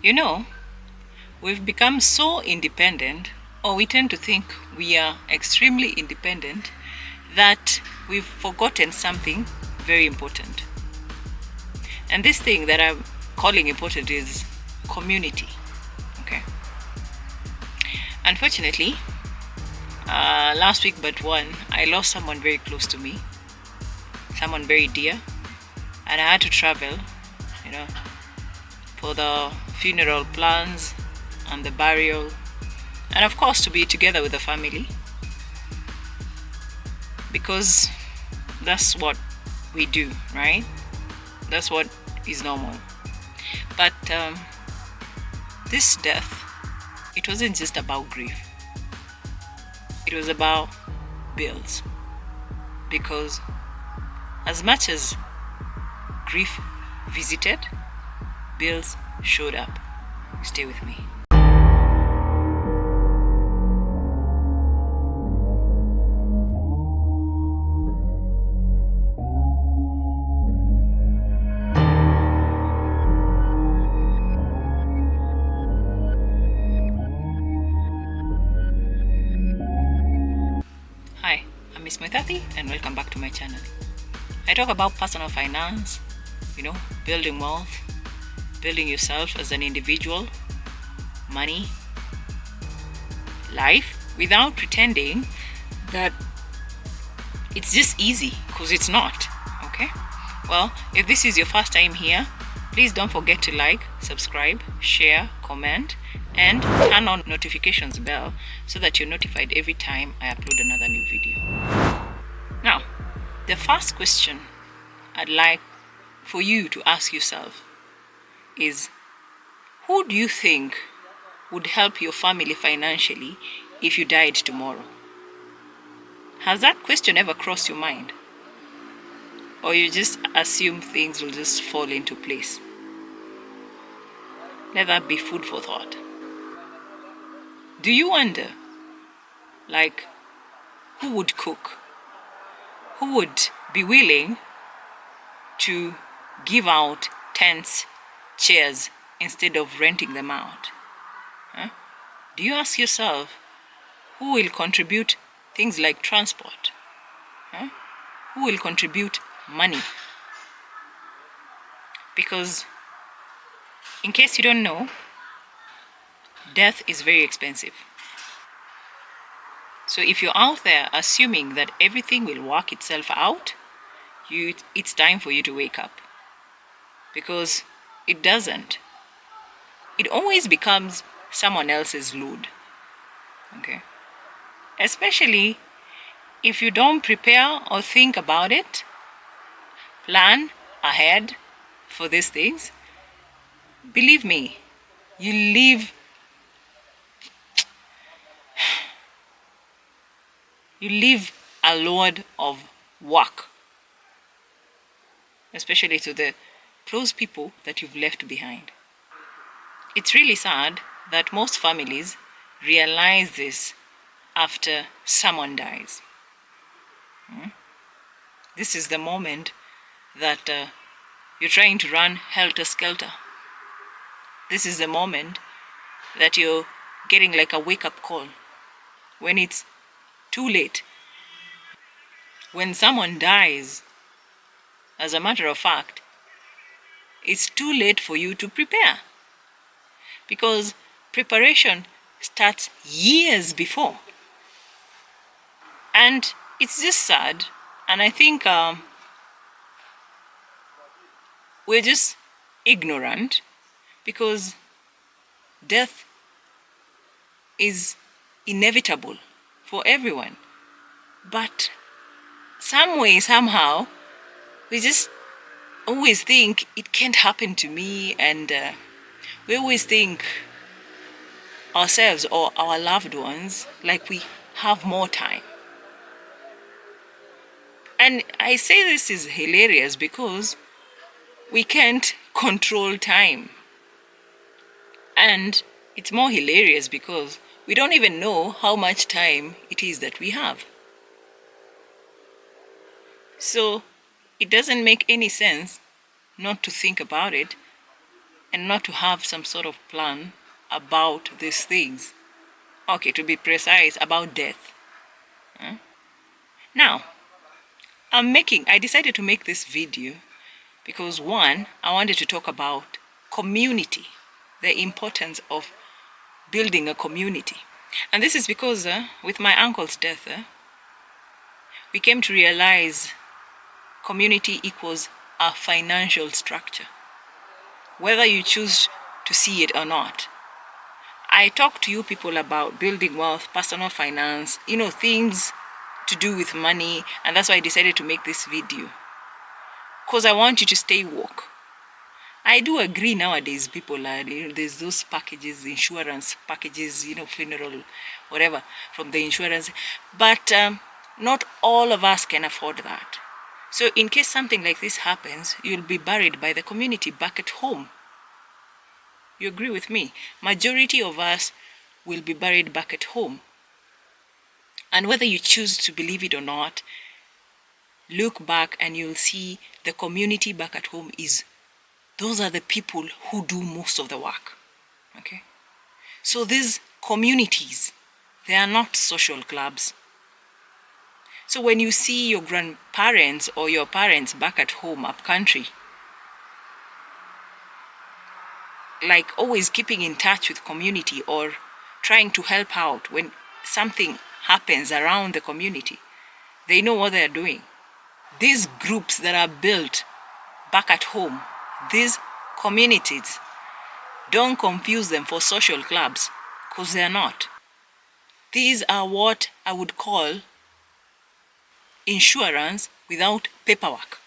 You know, we've become so independent, or we tend to think we are extremely independent, that we've forgotten something very important. And this thing that I'm calling important is community. Okay. Unfortunately, last week but one, I lost someone very close to me, someone very dear, and I had to travel, you know, for the funeral plans and the burial, and of course to be together with the family, because that's what we do, right? That's what is normal. But this death, it wasn't just about grief, it was about bills. Because as much as grief visited, bills showed up. Stay with me. Hi, I'm Miss Moitati and welcome back to my channel. I talk about personal finance, building wealth, building yourself as an individual, money, life, without pretending that it's just easy, because it's not. Okay? Well, if this is your first time here, please don't forget to like, subscribe, share, comment, and turn on notifications bell so that you're notified every time I upload another new video. Now, the first question I'd like for you to ask yourself is, who do you think would help your family financially if you died tomorrow? Has that question ever crossed your mind? Or you just assume things will just fall into place? Let that be food for thought. Do you wonder, who would cook? Who would be willing to give out tents, chairs, instead of renting them out? Huh? Do you ask yourself, who will contribute things like transport? Huh? Who will contribute money? Because, in case you don't know, death is very expensive. So if you're out there assuming that everything will work itself out, it's time for you to wake up. Because it doesn't. It always becomes someone else's load. Okay? Especially if you don't prepare or think about it, plan ahead for these things. Believe me, you leave a load of work, especially to the close people that you've left behind. It's really sad that most families realize this after someone dies. This is the moment that you're trying to run helter-skelter. This is the moment that you're getting like a wake-up call, when it's too late. When someone dies, as a matter of fact, it's too late for you to prepare, because preparation starts years before. And it's just sad, and I think we're just ignorant, because death is inevitable for everyone. But some way, somehow, we just always think it can't happen to me, and we always think ourselves or our loved ones like we have more time. And I say this is hilarious because we can't control time. And it's more hilarious because we don't even know how much time it is that we have. So it doesn't make any sense not to think about it and not to have some sort of plan about these things. Okay, to be precise, about death. Now, I decided to make this video because one, I wanted to talk about community, the importance of building a community. And this is because with my uncle's death, we came to realize community equals a financial structure, whether you choose to see it or not. I talk to you people about building wealth, personal finance, things to do with money, and that's why I decided to make this video. Because I want you to stay woke. I do agree nowadays people are, there's those packages, insurance packages, funeral, whatever, from the insurance. But not all of us can afford that. So in case something like this happens, you'll be buried by the community back at home. You agree with me? Majority of us will be buried back at home. And whether you choose to believe it or not, look back and you'll see the community back at home those are the people who do most of the work. Okay? So these communities, they are not social clubs. So when you see your grandparents or your parents back at home, up country, like always keeping in touch with community or trying to help out when something happens around the community, they know what they are doing. These groups that are built back at home, these communities, don't confuse them for social clubs, because they are not. These are what I would call insurance without paperwork.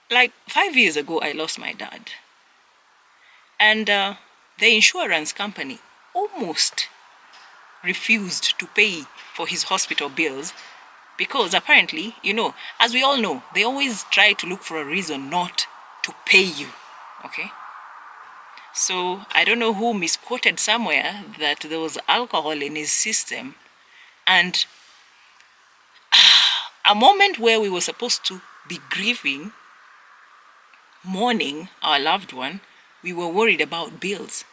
Like 5 years ago, I lost my dad. And the insurance company almost refused to pay for his hospital bills because apparently, as we all know, they always try to look for a reason not to pay you. Okay? So I don't know who misquoted somewhere that there was alcohol in his system, and a moment where we were supposed to be grieving, mourning our loved one, we were worried about bills.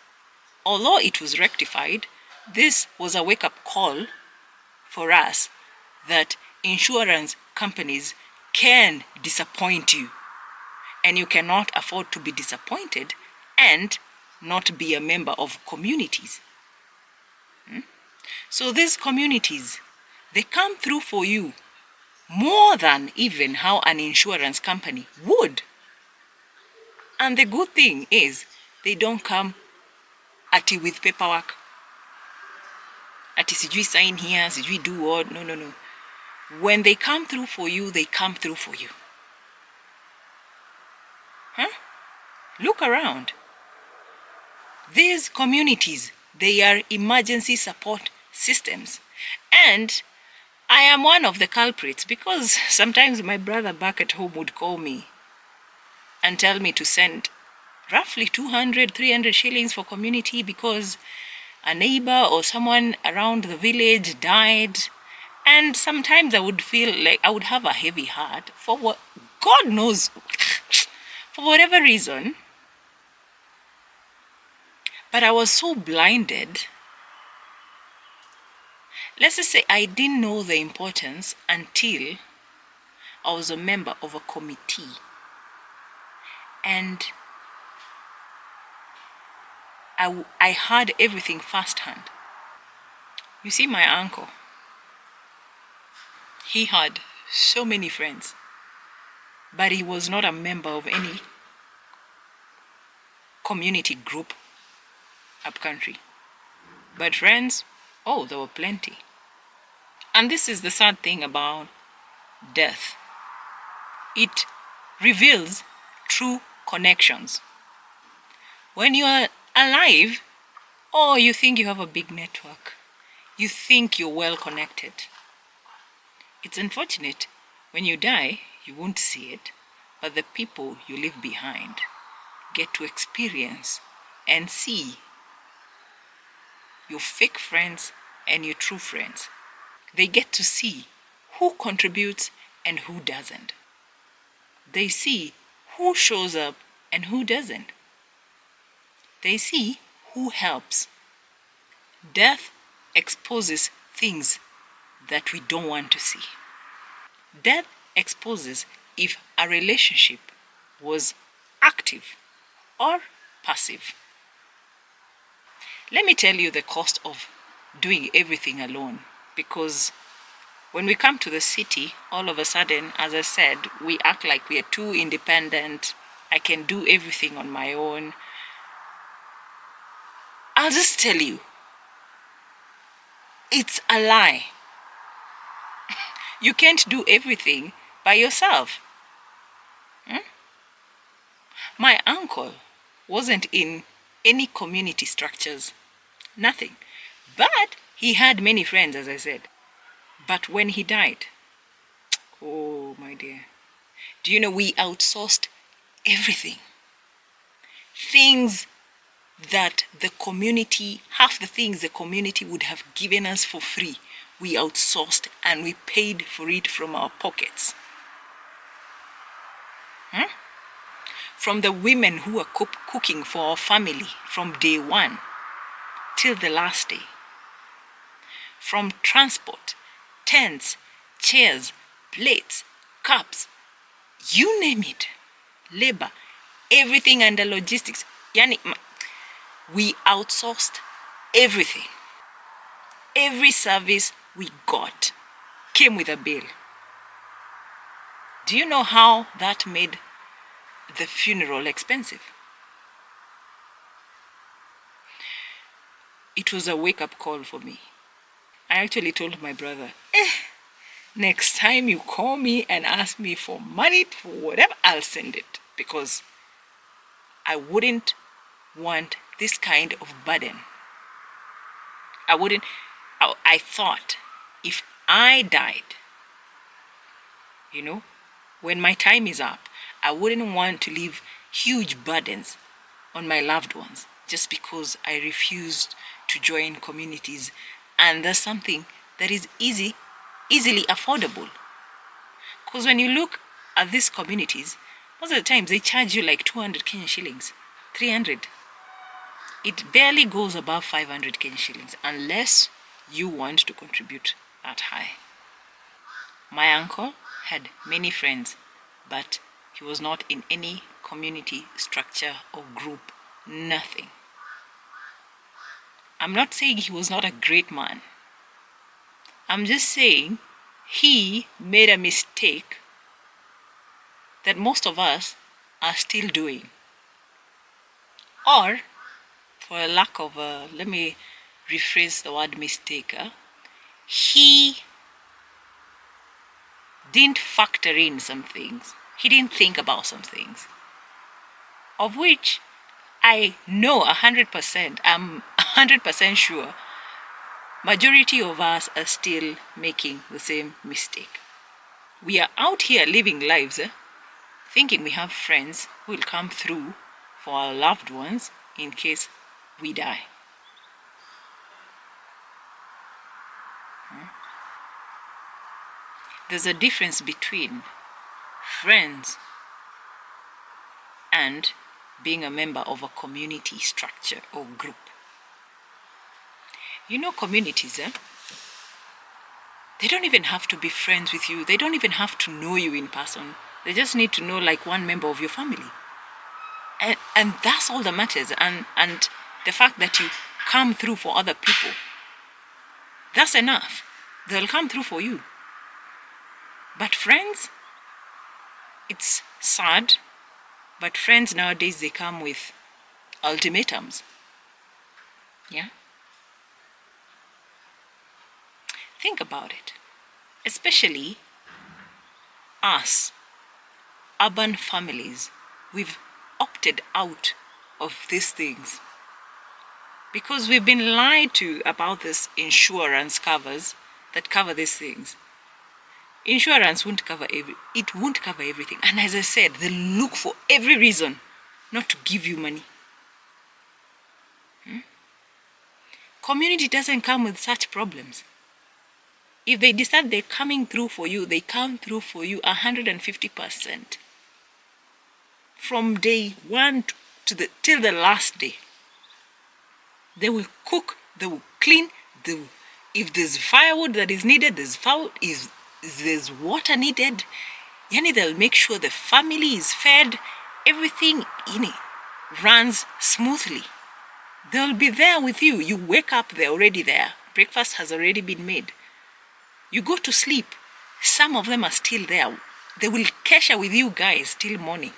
Although it was rectified, this was a wake-up call for us that insurance companies can disappoint you, and you cannot afford to be disappointed and not be a member of communities. So these communities, they come through for you more than even how an insurance company would. And the good thing is, they don't come at you with paperwork. At sijui sign here, sijui do what. No. When they come through for you, they come through for you. Look around. These communities, they are emergency support systems. And I am one of the culprits because sometimes my brother back at home would call me and tell me to send roughly 200, 300 shillings for community because a neighbor or someone around the village died. And sometimes I would feel like I would have a heavy heart for what, God knows, for whatever reason. But I was so blinded. Let's just say I didn't know the importance until I was a member of a committee. And I heard everything firsthand. You see, my uncle, he had so many friends, but he was not a member of any community group up country. But friends, oh, there were plenty. And this is the sad thing about death. It reveals true connections. When you are alive, oh, you think you have a big network. You think you're well connected. It's unfortunate, when you die, you won't see it, but the people you leave behind get to experience and see your fake friends and your true friends. They get to see who contributes and who doesn't. They see who shows up and who doesn't. They see who helps. Death exposes things that we don't want to see. Death exposes if a relationship was active or passive. Let me tell you the cost of doing everything alone, because when we come to the city, all of a sudden, as I said, we act like we are too independent. I can do everything on my own. I'll just tell you, it's a lie. You can't do everything by yourself. My uncle wasn't in any community structures, nothing. But he had many friends, as I said. But when he died, oh my dear, do you know we outsourced everything? Things that the community, half the things the community would have given us for free, we outsourced and we paid for it from our pockets. From the women who were cooking for our family from day one till the last day. From transport, tents, chairs, plates, cups, you name it, labor, everything under logistics. Yani, we outsourced everything. Every service we got came with a bill. Do you know how that made the funeral expensive? It was a wake-up call for me. I actually told my brother, next time you call me and ask me for money for whatever, I'll send it, because I wouldn't want this kind of burden. I thought if I died, when my time is up, I wouldn't want to leave huge burdens on my loved ones just because I refused to join communities. And that's something that is easily affordable. Because when you look at these communities, most of the times they charge you like 200 Kenyan shillings, 300. It barely goes above 500 Kenyan shillings unless you want to contribute that high. My uncle had many friends, but he was not in any community structure or group, nothing. I'm not saying he was not a great man. I'm just saying he made a mistake that most of us are still doing. Or, for a lack of let me rephrase the word mistake, he didn't factor in some things. He didn't think about some things, of which I know 100%, I'm 100% sure, majority of us are still making the same mistake. We are out here living lives, thinking we have friends who will come through for our loved ones in case we die. There's a difference between friends and being a member of a community structure or group. Communities, they don't even have to be friends with you. They don't even have to know you in person. They just need to know like one member of your family. And that's all that matters. And the fact that you come through for other people, that's enough. They'll come through for you. But friends, it's sad, but friends nowadays, they come with ultimatums. Yeah? Think about it. Especially us, urban families, we've opted out of these things because we've been lied to about this insurance covers that cover these things. Insurance won't cover everything. And as I said, they look for every reason not to give you money. Community doesn't come with such problems. If they decide they're coming through for you, they come through for you 150%. from day one till the last day. They will cook, they will clean, if there's firewood that is needed, there's firewood. If there's water needed, yani they'll make sure the family is fed, everything runs smoothly. They'll be there with you. You wake up, they're already there. Breakfast has already been made. You go to sleep, some of them are still there. They will cash with you guys till morning.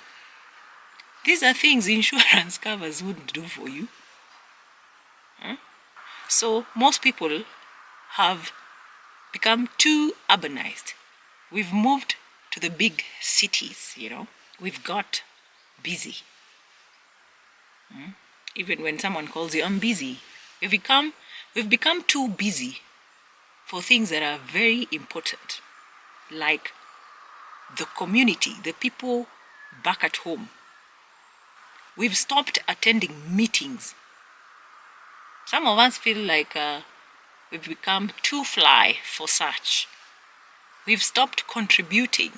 These are things insurance covers wouldn't do for you. So most people have become too urbanized. We've moved to the big cities, We've got busy. Even when someone calls you, I'm busy. We've become too busy for things that are very important, like the community, the people back at home. We've stopped attending meetings. Some of us feel like we've become too fly for such. We've stopped contributing.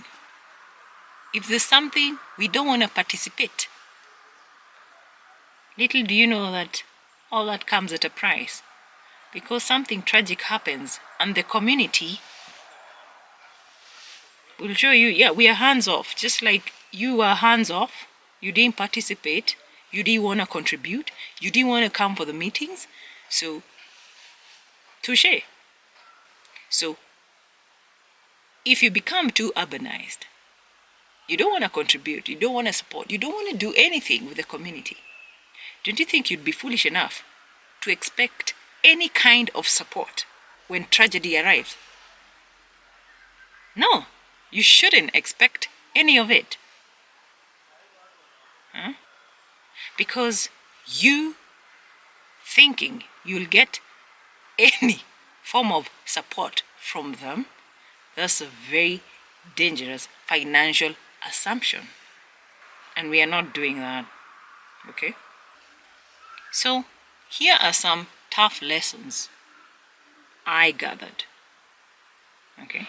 If there's something, we don't want to participate. Little do you know that all that comes at a price, because something tragic happens and the community will show you, we are hands off. Just like you were hands off, you didn't participate, you didn't want to contribute, you didn't want to come for the meetings. So, touche. So, if you become too urbanized, you don't want to contribute, you don't want to support, you don't want to do anything with the community. Don't you think you'd be foolish enough to expect any kind of support when tragedy arrives? No, you shouldn't expect any of it. Because you thinking you'll get any form of support from them, that's a very dangerous financial assumption. And we are not doing that, okay? So, here are some tough lessons I gathered, okay?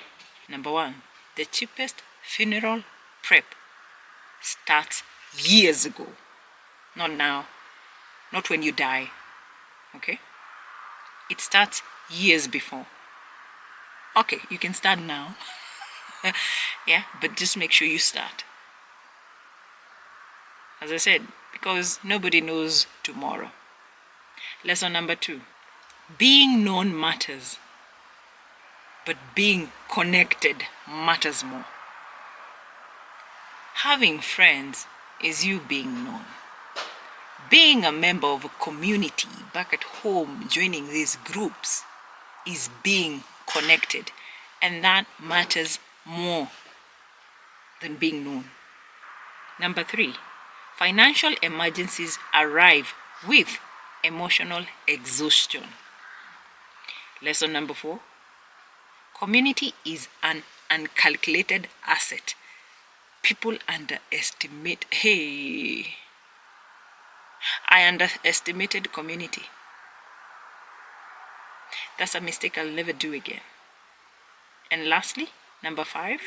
Number 1, the cheapest funeral prep starts years ago, not now, not when you die, okay? It starts years before. Okay, you can start now. Yeah, but just make sure you start. As I said, because nobody knows tomorrow. Lesson number 2. Being known matters, but being connected matters more. Having friends is you being known. Being a member of a community back at home, joining these groups, is being connected. And that matters more than being known. Number 3, financial emergencies arrive with emotional exhaustion. Lesson number 4, community is an uncalculated asset. People underestimate. I underestimated community. That's a mistake I'll never do again. And lastly, number 5,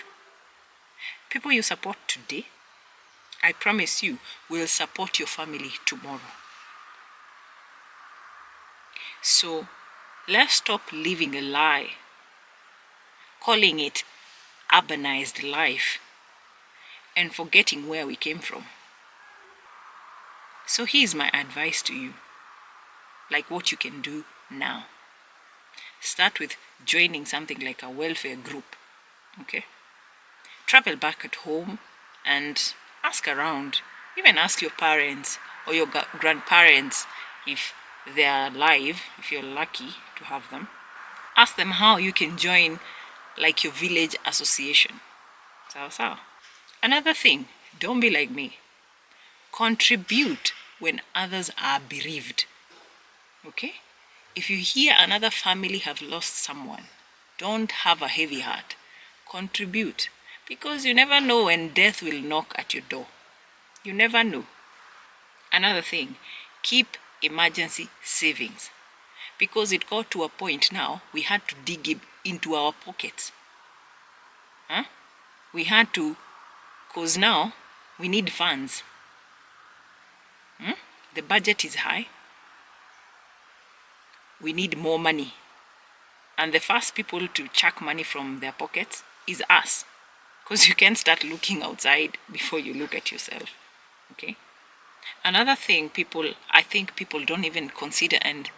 people you support today, I promise you, will support your family tomorrow. So, let's stop living a lie, calling it urbanized life, and forgetting where we came from. So here's my advice to you, like what you can do now. Start with joining something like a welfare group, okay? Travel back at home and ask around. Even ask your parents or your grandparents if they are alive, if you're lucky to have them. Ask them how you can join like your village association. So. Another thing, don't be like me. Contribute when others are bereaved, okay? If you hear another family have lost someone, don't have a heavy heart. Contribute, because you never know when death will knock at your door. You never know. Another thing, keep emergency savings, because it got to a point now we had to dig into our pockets. We had to, because now we need funds. The budget is high. We need more money. And the first people to chuck money from their pockets is us. Because you can't start looking outside before you look at yourself. Okay? Another thing I think people don't even consider and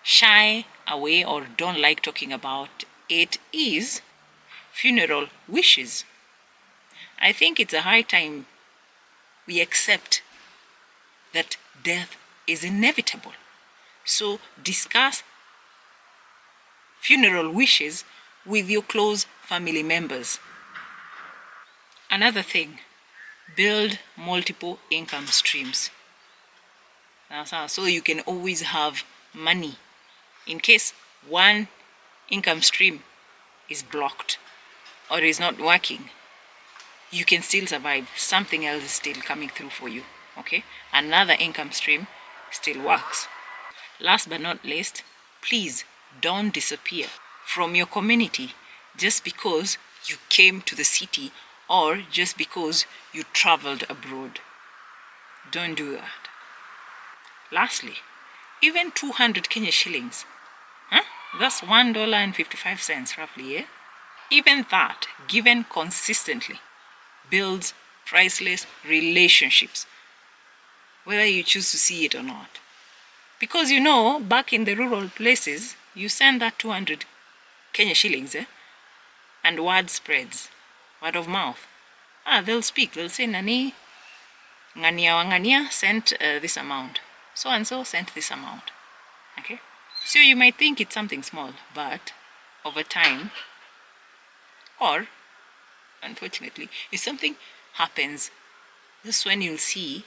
shy away or don't like talking about it is funeral wishes. I think it's a high time we accept that death is inevitable. So discuss funeral wishes with your close family members. Another thing, build multiple income streams. So you can always have money in case one income stream is blocked or is not working. You can still survive. Something else is still coming through for you. Okay? Another income stream still works. Last but not least, please don't disappear from your community just because you came to the city or just because you traveled abroad. Don't do that. Lastly, even 200 Kenya shillings, that's $1.55 roughly, yeah? Even that, given consistently, builds priceless relationships, whether you choose to see it or not. Because back in the rural places, you send that 200 Kenya shillings, and word spreads, word of mouth. They'll speak, they'll say, Nani, Ngania Wangania sent this amount. So and so sent this amount. Okay? So you might think it's something small, but over time, or unfortunately, if something happens, that's when you'll see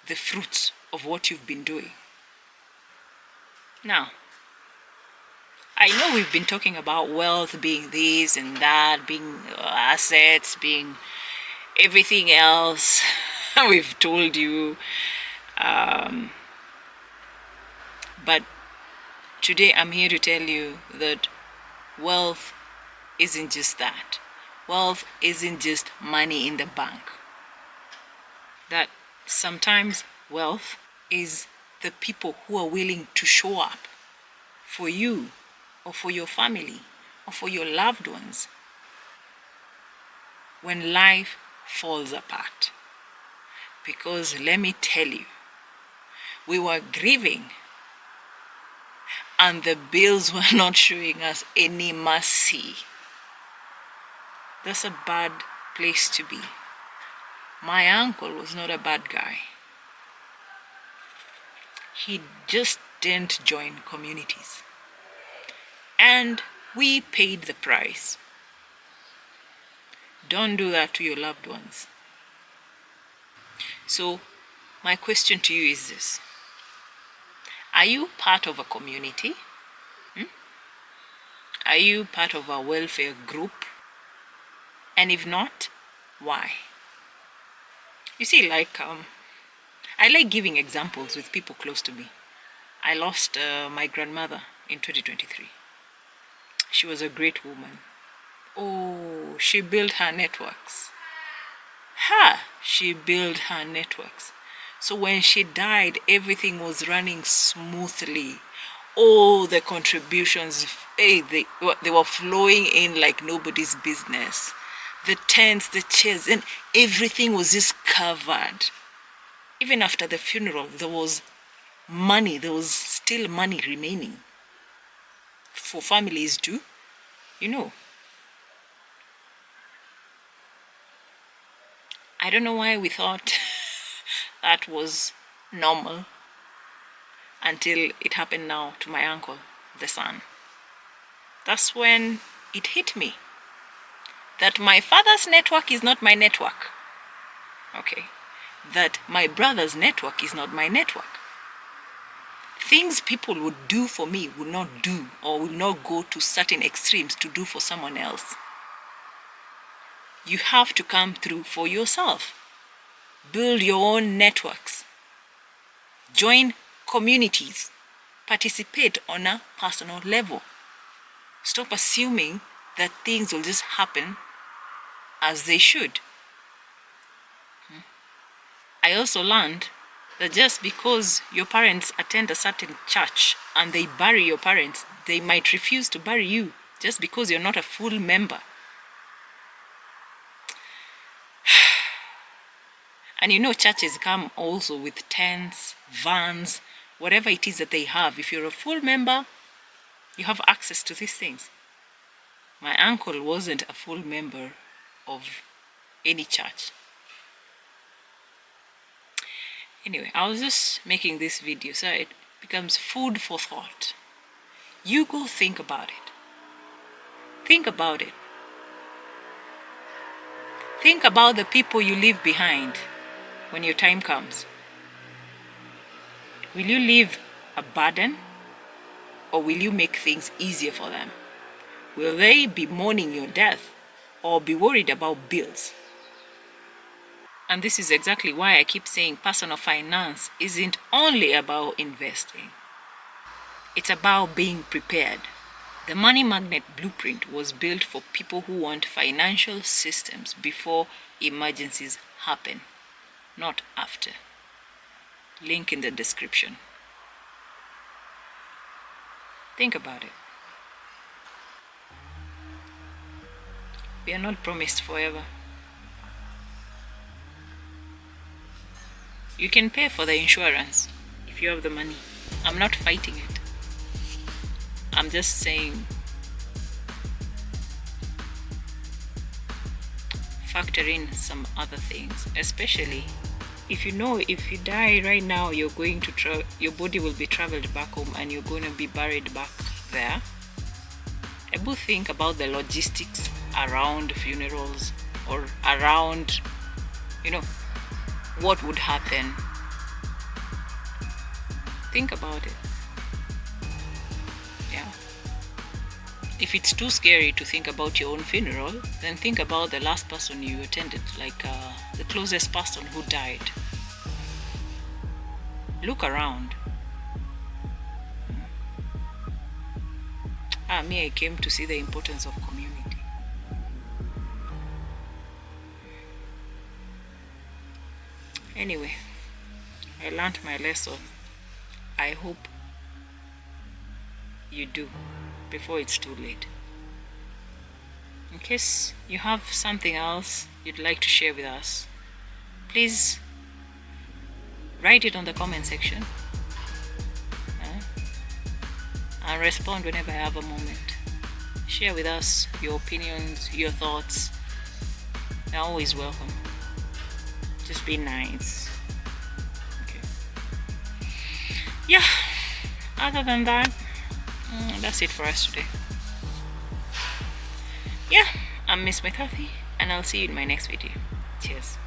the fruits of what you've been doing. Now, I know we've been talking about wealth being this and that, being assets, being everything else. We've told you. But today I'm here to tell you that wealth isn't just that. Wealth isn't just money in the bank. That sometimes wealth is the people who are willing to show up for you or for your family or for your loved ones when life falls apart. Because let me tell you, we were grieving and the bills were not showing us any mercy. That's a bad place to be. My uncle was not a bad guy. He just didn't join communities. And we paid the price. Don't do that to your loved ones. So, my question to you is this. Are you part of a community? Are you part of a welfare group? And if not, why? You see, I like giving examples with people close to me. I lost my grandmother in 2023. She was a great woman. Oh, she built her networks. She built her networks. So when she died, everything was running smoothly. All the contributions, they were flowing in like nobody's business. The tents, the chairs, and everything was just covered. Even after the funeral, there was money. There was still money remaining for families to, I don't know why we thought that was normal until it happened now to my uncle, the son. That's when it hit me that my father's network is not my network. Okay. That my brother's network is not my network. Things people would do for me will not do or will not go to certain extremes to do for someone else. You have to come through for yourself. Build your own networks. Join communities. Participate on a personal level. Stop assuming that things will just happen as they should. I also learned that just because your parents attend a certain church and they bury your parents, they might refuse to bury you just because you're not a full member. And you know, churches come also with tents, vans, whatever it is that they have. If you're a full member, you have access to these things. My uncle wasn't a full member of any church. Anyway, I was just making this video so it becomes food for thought. You go think about it. Think about it. Think about the people you leave behind when your time comes. Will you leave a burden, or will you make things easier for them? Will they be mourning your death or be worried about bills? And this is exactly why I keep saying personal finance isn't only about investing. It's about being prepared. The Money Magnet Blueprint was built for people who want financial systems before emergencies happen, not after. Link in the description. Think about it. We are not promised forever. You can pay for the insurance if you have the money. I'm not fighting it. I'm just saying, factor in some other things, especially if you know if you die right now, you're going to your body will be traveled back home and you're going to be buried back there. Able think about the logistics around funerals or around, what would happen. Think about it. Yeah. If it's too scary to think about your own funeral, then think about the last person you attended, like the closest person who died. Look around. I came to see the importance of community. Anyway, I learned my lesson. I hope you do before it's too late. In case you have something else you'd like to share with us, please write it on the comment section. I'll respond whenever I have a moment. Share with us your opinions, your thoughts. They're always welcome. Just be nice. Okay. Yeah. Other than that, that's it for us today. Yeah. I'm Miss Methathi, and I'll see you in my next video. Cheers.